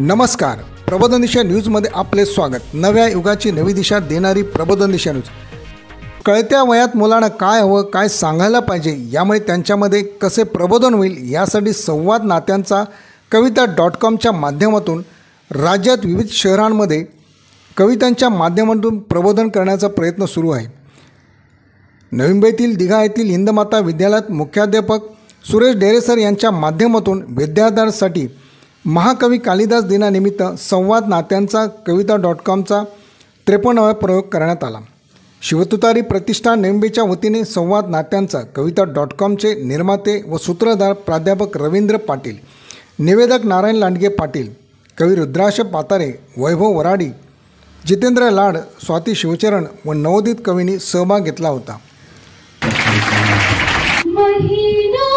नमस्कार, प्रबोधन दिशा न्यूजमध्ये आपले स्वागत। नव्या युगाची नवी दिशा देणारी प्रबोधन दिशा न्यूज। कळत्या वयात मुलांना काय हवं, काय सांगायला पाहिजे, यामुळे त्यांच्यामध्ये कसे प्रबोधन होईल यासाठी संवाद नात्यांचा कविता.comच्या माध्यमातून राज्यात विविध शहरांमध्ये कवितांच्या माध्यमातून प्रबोधन करण्याचा प्रयत्न सुरू आहे। नवी मुंबईतील दिघा येथील हिंदमाता विद्यालयात मुख्याध्यापक सुरेश डेरेसर यांच्या माध्यमातून विद्यार्थ्यांसाठी महाकवी कालिदास दिनानिमित्त संवाद नात्यांचा कविता.comचा 53वा प्रयोग करण्यात आला। शिवतुतारी प्रतिष्ठान नवी मुंबईच्या वतीने संवाद नात्यांचा कविता.comचे निर्माते व सूत्रधार प्राध्यापक रवींद्र पाटील, निवेदक नारायण लांडगे पाटील, कवी रुद्राक्ष पातारे, वैभव वराडी, जितेंद्र लाड, स्वाती शिवचरण व नवोदित कवींनी सहभाग घेतला होता। महीनों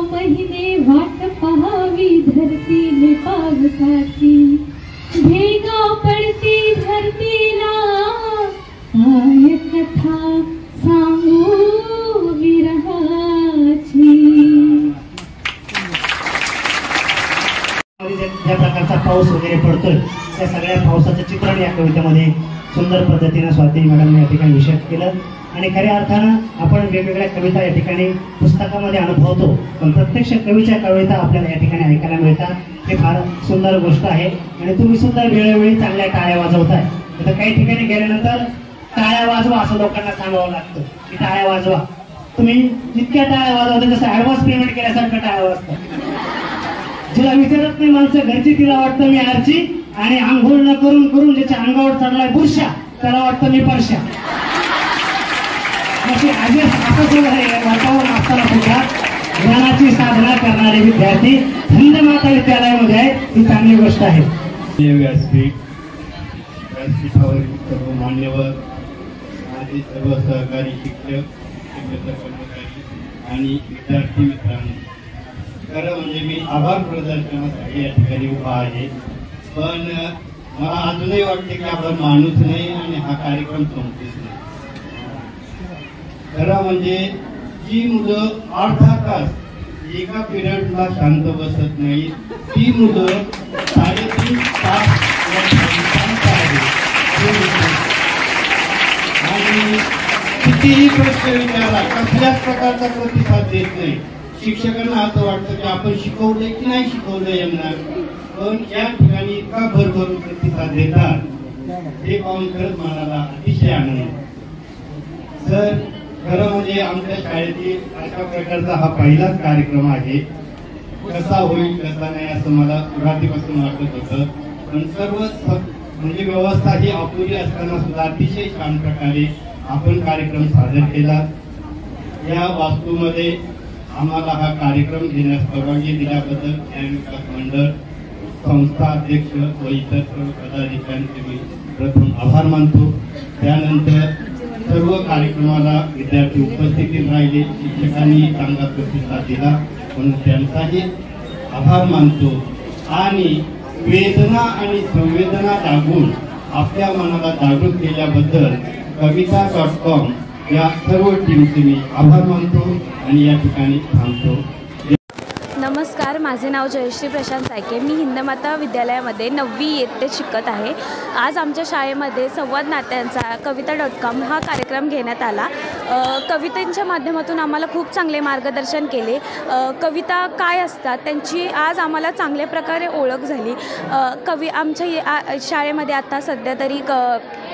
महीने वाट पहावी धरतीने पावसाची, भेगा पडती धरतीला, काय कथा सांगू विरहाची। ज्या प्रकारचा पाऊस वगैरे पडतोय त्या सगळ्या पावसाचं चित्रण या कवितेमध्ये सुंदर पद्धतीने स्वाती मॅडमने या ठिकाणी विषद केलं आणि खऱ्या अर्थानं आपण वेगवेगळ्या कविता या ठिकाणी पुस्तकामध्ये अनुभवतो, पण प्रत्यक्ष कवीच्या कविता आपल्याला या ठिकाणी ऐकायला मिळतात। हे फार सुंदर गोष्ट आहे आणि तुम्ही सुद्धा वेळोवेळी चांगल्या टाळ्या वाजवताय। तर काही ठिकाणी गेल्यानंतर टाळ्या वाजवा असं लोकांना सांगावं लागतं की टाळ्या वाजवा। तुम्ही जितक्या टाळ्या वाजवता तसं ऍडव्हान्स पेमेंट केल्यासारखं टाळ्या वाजतात। जिला विचारत नाही माणसं घरची तिला वाटतं मी आरची, आणि आंघोळ न करून करून ज्याच्या अंगावर चढलाय बुरशा त्याला वाटतं मी परशा। वातावरण असताना सुद्धा ज्ञानाची साधना करणारे विद्यार्थी हिंदमाता विद्यालयामध्ये आहेत, ही चांगली गोष्ट आहे। व्यासपीठावरील सर्व मान्यवर, माझे सर्व सहकारी शिक्षक, कर्मचारी आणि विद्यार्थी मित्रांनो, खरं म्हणजे मी आभार प्रदर्शनासाठी या ठिकाणी उभा आहे, पण मला अजूनही वाटते की आपण माणूस नाही आणि हा कार्यक्रम संपतेच नाही। खरं म्हणजे जी मुलं अर्धा तास एका पिरियडला शांत बसत नाही, ती मुलं 3.5 तास आणि कितीही प्रश्न विचारला कसल्याच प्रकारचा प्रतिसाद देत नाही। शिक्षकांना असं वाटतं की आपण शिकवलंय की नाही शिकवलंय यांना, पण या ठिकाणी इतका भरभरून प्रतिसाद देतात हे पाहून खरंच मनाला अतिशय आनंद। सर, खरं म्हणजे आमच्या शाळेतील अशा प्रकारचा हा पहिलाच कार्यक्रम आहे। कसा होईल कसा नाही असं मला सुरुवातीपासून वाटत होतं, पण सर्व म्हणजे व्यवस्था ही अपुरी असताना सुद्धा अतिशय छान प्रकारे आपण कार्यक्रम सादर केला। या वास्तूमध्ये आम्हाला हा कार्यक्रम घेण्यास परवानगी दिल्याबद्दल विकास मंडळ, संस्था अध्यक्ष व इतर सर्व पदाधिकाऱ्यांचे मी प्रथम आभार मानतो। त्यानंतर सर्व कार्यक्रमाला विद्यार्थी उपस्थितीत राहिले, शिक्षकांनी चांगला प्रतिसाद दिला म्हणून त्यांचाही आभार मानतो। आणि वेदना आणि संवेदना जागून आपल्या मनाला जागृत केल्याबद्दल कविता.com या सर्व टीमचे मी आभार मानतो आणि या ठिकाणी थांबतो। नमस्कार, नमस्कार, माझे नाव जयश्री प्रशांत सायके. मी हिंदमाता विद्यालयामध्ये 9वी इयत्तेत शिकत आहे. आज आमच्या शाळेमध्ये संवाद नात्यांचा कविता.com हा कार्यक्रम घेण्यात आला. कवितांच्या माध्यमातून आम्हाला खूप चांगले मार्गदर्शन केले. कविता काय असतात त्यांची आज आम्हाला चांगल्या प्रकारे ओळख झाली. आमच्या शाळेमध्ये आता सध्या तरी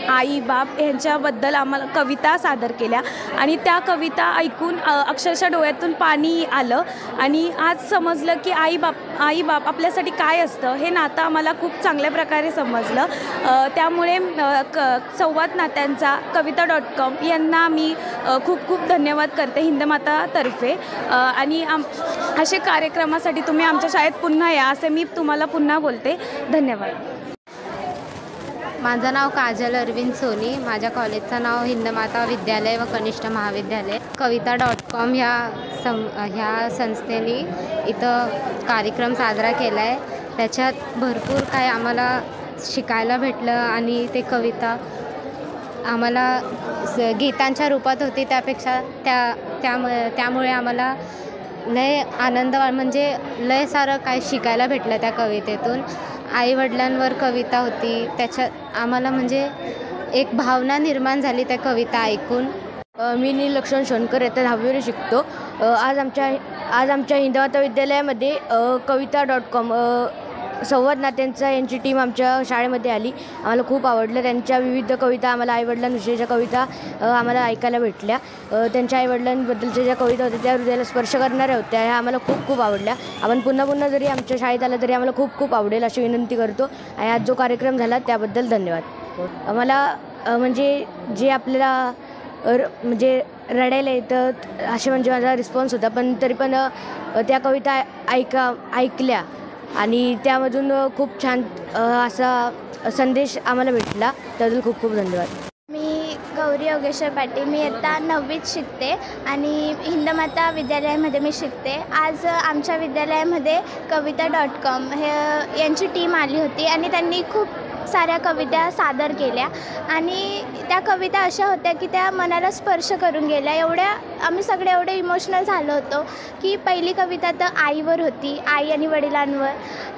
आई बाप यांच्याबद्दल आम्हाला कविता सादर केल्या आणि त्या कविता ऐकून अक्षरशः डोळ्यातून पाणी आलं आणि आज समजलं की आई बाप आपल्यासाठी काय असतं हे नातं आम्हाला खूप चांगल्या प्रकारे समजलं. त्यामुळे संवाद नात्यांचा कविता.com यांना मी खूप खूप धन्यवाद करते हिंदमातातर्फे. आणि असे कार्यक्रमासाठी तुम्ही आमच्या शाळेत पुन्हा या असे मी तुम्हाला पुन्हा बोलते. धन्यवाद. माझं नाव काजल अरविंद सोनी. माझ्या कॉलेजचं नाव हिंदमाता विद्यालय व कनिष्ठ महाविद्यालय. कविता.com ह्या संस्थेने इथं कार्यक्रम साजरा केला आहे. त्याच्यात भरपूर काय आम्हाला शिकायला भेटलं आणि ते कविता आम्हाला गीतांच्या रूपात होती. त्यापेक्षा त्यामुळे आम्हाला लय आनंद म्हणजे लय सारं काय शिकायला भेटलं त्या कवितेतून. आईवडिलांवर कविता होती. त्याच्यात आम्हाला म्हणजे एक भावना निर्माण झाली त्या कविता ऐकून. मी नीलक्षण शोणकर येथे 10वीवर शिकतो. आज आमच्या हिंदमाता विद्यालयामध्ये कविता.com संवाद नात्यांचा यांची टीम आमच्या शाळेमध्ये आली. आम्हाला खूप आवडलं. त्यांच्या विविध कविता आम्हाला आईवडिलांविषयीच्या कविता आम्हाला ऐकायला भेटल्या. त्यांच्या आईवडिलांबद्दलच्या ज्या कविता होत्या त्या हृदयाला स्पर्श करणाऱ्या होत्या. ह्या आम्हाला खूप आवडल्या. आपण पुन्हा जरी आमच्या शाळेत आलं तरी आम्हाला खूप आवडेल अशी विनंती करतो. आणि आज जो कार्यक्रम झाला त्याबद्दल धन्यवाद. आम्हाला म्हणजे जे आपल्याला म्हणजे रडायला येतं असे म्हणजे माझा रिस्पॉन्स होता. पण तरी पण त्या कविता ऐकल्या आणि त्यामधून खूप छान असा संदेश आम्हाला भेटला. त्याबद्दल खूप धन्यवाद. मी गौरी योगेश्वर पाटील. मी इयत्ता 9वीत शिकते आणि हिंदमाता विद्यालयामध्ये मी शिकते. आज आमच्या विद्यालयामध्ये कविता.com यांची टीम आली होती आणि त्यांनी खूप साऱ्या कविता सादर केल्या आणि त्या कविता अशा होत्या की त्या मनाला स्पर्श करून गेल्या. आम्ही सगळे एवढे इमोशनल झालो होतो की पहिली कविता तर आईवर होती. आई आणि वडिलांवर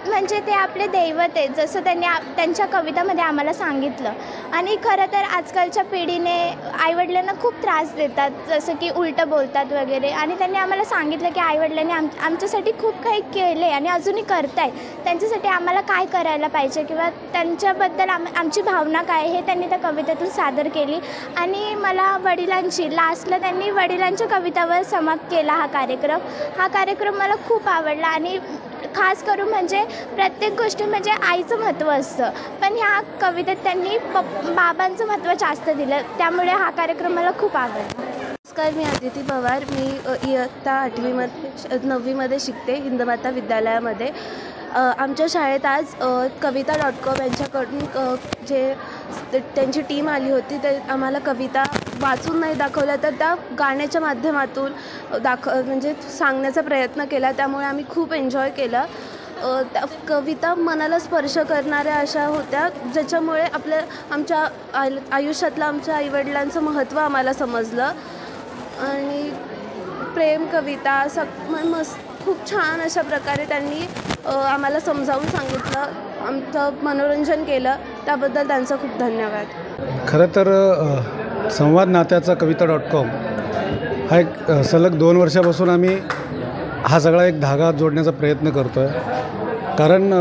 म्हणजे ते आपले दैवत आहेत जसं त्यांनी त्यांच्या कवितामध्ये आम्हाला सांगितलं. आणि खरं तर आजकालच्या पिढीने आईवडिलांना खूप त्रास देतात, जसं की उलटं बोलतात वगैरे. आणि त्यांनी आम्हाला सांगितलं की आईवडिलांनी आमच्यासाठी खूप काही केले आणि अजूनही करतायत. त्यांच्यासाठी आम्हाला काय करायला पाहिजे किंवा त्यांच्याबद्दल आमची भावना काय हे त्यांनी त्या कवितेतून सादर केली. आणि मला लास्टला त्यांनी वडिलांच्या कवितावर समाप्त केला हा कार्यक्रम मला खूप आवडला. आणि खास करून म्हणजे प्रत्येक गोष्टी म्हणजे आईचं महत्त्व असतं, पण ह्या कवितेत त्यांनी बाबांचं महत्त्व जास्त दिलं. त्यामुळे हा कार्यक्रम मला खूप आवडला. नमस्कार, मी अदिती पवार. मी इयत्ता 9वीमध्ये शिकते हिंदमाता विद्यालयामध्ये. आमच्या शाळेत आज कविता.com यांच्याकडून जे त्यांची टीम आली होती ते आम्हाला कविता वाचून नाही दाखवल्या तर त्या गाण्याच्या माध्यमातून म्हणजे सांगण्याचा प्रयत्न केला. त्यामुळे आम्ही खूप एन्जॉय केलं. त्या कविता मनाला स्पर्श करणाऱ्या अशा होत्या ज्याच्यामुळे आमच्या आयुष्यातलं आमच्या आईवडिलांचं महत्त्व आम्हाला समजलं. आणि प्रेम कविता खूप छान अशा प्रकारे त्यांनी आम्हाला समजावून सांगितलं, आमचं मनोरंजन केलं. त्याबद्दल त्यांचा खूप धन्यवाद. खरं तर संवाद नात्याचा कविता.com हा एक सलग 2 वर्षापासून आम्ही हा सगळा एक धागा जोडण्याचा प्रयत्न करतो आहे. कारण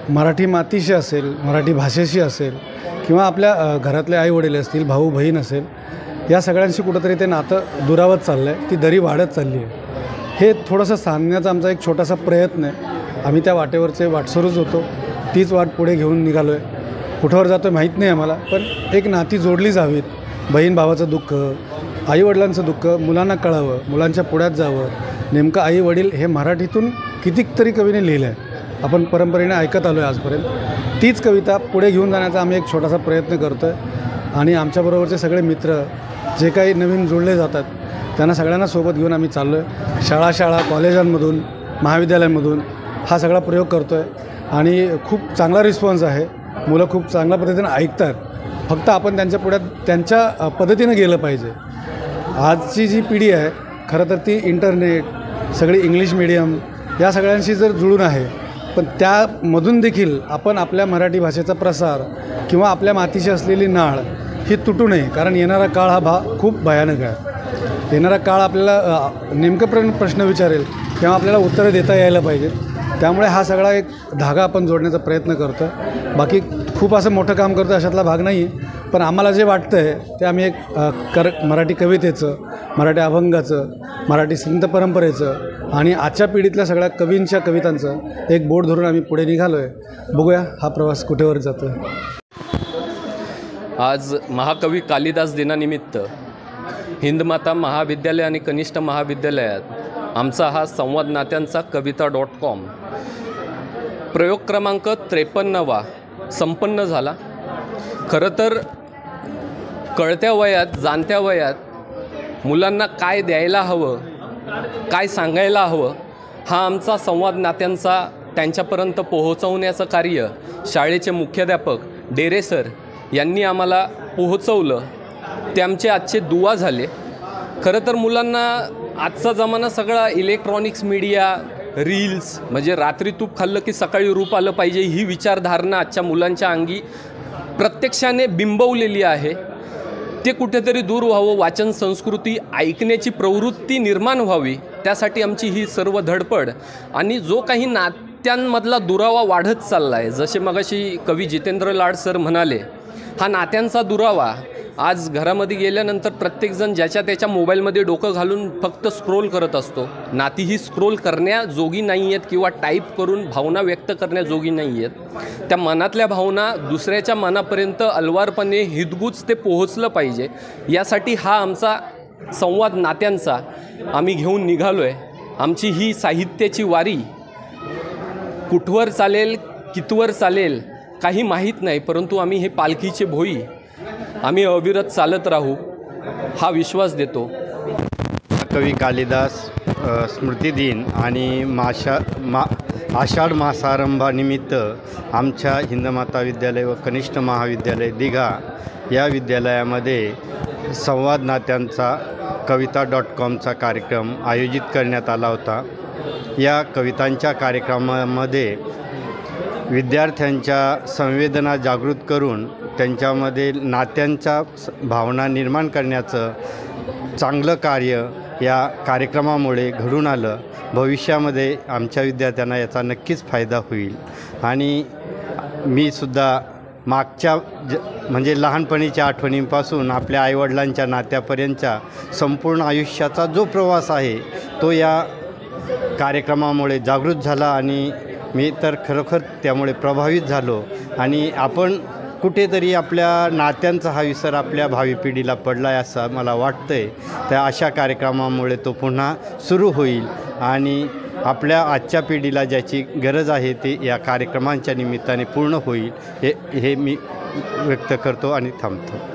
मराठी मातीशी असेल, मराठी भाषेशी असेल किंवा आपल्या घरातले आईवडील असतील, भाऊ बहीण असेल, या सगळ्यांशी कुठंतरी ते नातं दुरावत चाललं आहे, ती दरी वाढत चालली आहे. हे थोडंसं सांगण्याचा आमचा एक छोटासा प्रयत्न आहे. आम्ही त्या वाटेवरचे वाटसरूच होतो, तीच वाट पुढे घेऊन निघालो आहे. कुठंवर जातो माहीत नाही आम्हाला, पण एक नाती जोडली जावीत. बहीण भावाचं दुःख, आईवडिलांचं दुःख मुलांना कळावं, मुलांच्या पुढ्यात जावं. नेमकं आईवडील हे मराठीतून कितीतरी कवीने लिहिलं आहे, आपण परंपरेने ऐकत आलो आहे आजपर्यंत. तीच कविता पुढे घेऊन जाण्याचा आम्ही एक छोटासा प्रयत्न करतो आहे. आणि आमच्याबरोबरचे सगळे मित्र जे काही नवीन जोडले जातात त्यांना सगळ्यांना सोबत घेऊन आम्ही चाललो आहे. शाळा कॉलेजांमधून, महाविद्यालयांमधून हा सगळा प्रयोग करतो आहे आणि खूप चांगला रिस्पॉन्स आहे. मुलं खूप चांगल्या पद्धतीनं ऐकतात. फक्त आपण त्यांच्या पुढ्यात त्यांच्या पद्धतीनं गेलं पाहिजे. आजची जी पिढी आहे खरं तर ती इंटरनेट, सगळी इंग्लिश मीडियम या सगळ्यांशी जर जुळून आहे, पण त्यामधून देखील आपण आपल्या मराठी भाषेचा प्रसार किंवा आपल्या मातीशी असलेली नाळ ही तुटू नये. कारण येणारा काळ हा खूप भयानक आहे. येणारा काळ आपल्याला नेमकं प्रश्न विचारेल तेव्हा आपल्याला उत्तरं देता यायला पाहिजेत. त्यामुळे हा सगळा एक धागा आपण जोडण्याचा प्रयत्न करतो. बाकी खूप असं मोठं काम करतो अशातला भाग नाही आहे, पण आम्हाला जे वाटतं आहे ते आम्ही एक मराठी कवितेचं, मराठी अभंगाचं, मराठी संत परंपरेचं आणि आजच्या पिढीतल्या सगळ्या कवींच्या कवितांचं एक बोर्ड धरून आम्ही पुढे निघालो आहे. बघूया हा प्रवास कुठेवर जातो आहे. आज महाकवी कालिदास दिनानिमित्त हिंदमाता महाविद्यालय आणि कनिष्ठ महाविद्यालयात आमचा हा संवाद नात्यांचा कविता.com प्रयोग क्रमांक 53वा संपन्न झाला. खरं तर कळत्या वयात, जाणत्या वयात मुलांना काय द्यायला हवं, काय सांगायला हवं, हा आमचा संवाद नात्यांचा त्यांच्यापर्यंत पोहोचवण्याचं कार्य शाळेचे मुख्याध्यापक डेरे सर यांनी आम्हाला पोहोचवलं. ते आमचे आजचे दुवा झाले. खरं तर मुलांना आजचा जमाना सगळा इलेक्ट्रॉनिक्स मीडिया, रील्स, म्हणजे रात्री तूप खाल्लं की सकाळी रूप आलं पाहिजे ही विचारधारणा आजच्या मुलांच्या अंगी प्रत्यक्षाने बिंबवलेली आहे. ते कुठेतरी दूर व्हावं, वाचन संस्कृती, ऐकण्याची प्रवृत्ती निर्माण व्हावी, त्यासाठी आमची ही सर्व धडपड. आणि जो काही नात्यांमधला दुरावा वाढत चालला आहे, जसे मगाशी कवी जितेंद्र लाड सर म्हणाले, हा नात्यांचा दुरावा आज घरामध्ये गेल्यानंतर प्रत्येकजण ज्याच्या त्याच्या मोबाईलमध्ये डोकं घालून फक्त स्क्रोल करत असतो. नाती ही स्क्रोल करण्याजोगी नाही आहेत किंवा टाईप करून भावना व्यक्त करण्याजोगी नाही आहेत. त्या मनातल्या भावना दुसऱ्याच्या मनापर्यंत अलवारपणे हितगुज ते पोहोचलं पाहिजे, यासाठी हा आमचा संवाद नात्यांचा आम्ही घेऊन निघालो आहे. आमची ही साहित्याची वारी कुठवर चालेल, कितवर चालेल काही माहीत नाही, परंतु आम्ही हे पालखीचे भोई आम्ही अविरत चालत राहू हा विश्वास देतो. कवी कालिदास स्मृती दिन आणि आषाढ मासारंभानिमित्त आमच्या हिंदमाता विद्यालय व कनिष्ठ महाविद्यालय दिघा या विद्यालयामध्ये संवाद नात्यांचा कविता.comचा कार्यक्रम आयोजित करण्यात आला होता. या कवितांच्या कार्यक्रमामध्ये विद्यार्थ्यांच्या संवेदना जागृत करून त्यांच्यामध्ये नात्यांच्या भावना निर्माण करण्याचं चांगलं कार्य या कार्यक्रमामुळे घडून आलं. भविष्यामध्ये आमच्या विद्यार्थ्यांना याचा नक्कीच फायदा होईल. आणि मी सुद्धा मागच्या म्हणजे लहानपणीच्या आठवणींपासून आपल्या आईवडिलांच्या नात्यापर्यंतच्या संपूर्ण आयुष्याचा जो प्रवास आहे तो या कार्यक्रमामुळे जागृत झाला आणि मी तर खरोखर त्यामुळे प्रभावित झालो. आणि आपण कुठेतरी आपल्या नात्यांचा हा विसर आपल्या भावी पिढीला पडला आहे असं मला वाटतं आहे. त्या अशा कार्यक्रमामुळे तो पुन्हा सुरू होईल आणि आपल्या आजच्या पिढीला ज्याची गरज आहे ते या कार्यक्रमांच्या निमित्ताने पूर्ण होईल हे मी व्यक्त करतो आणि थांबतो.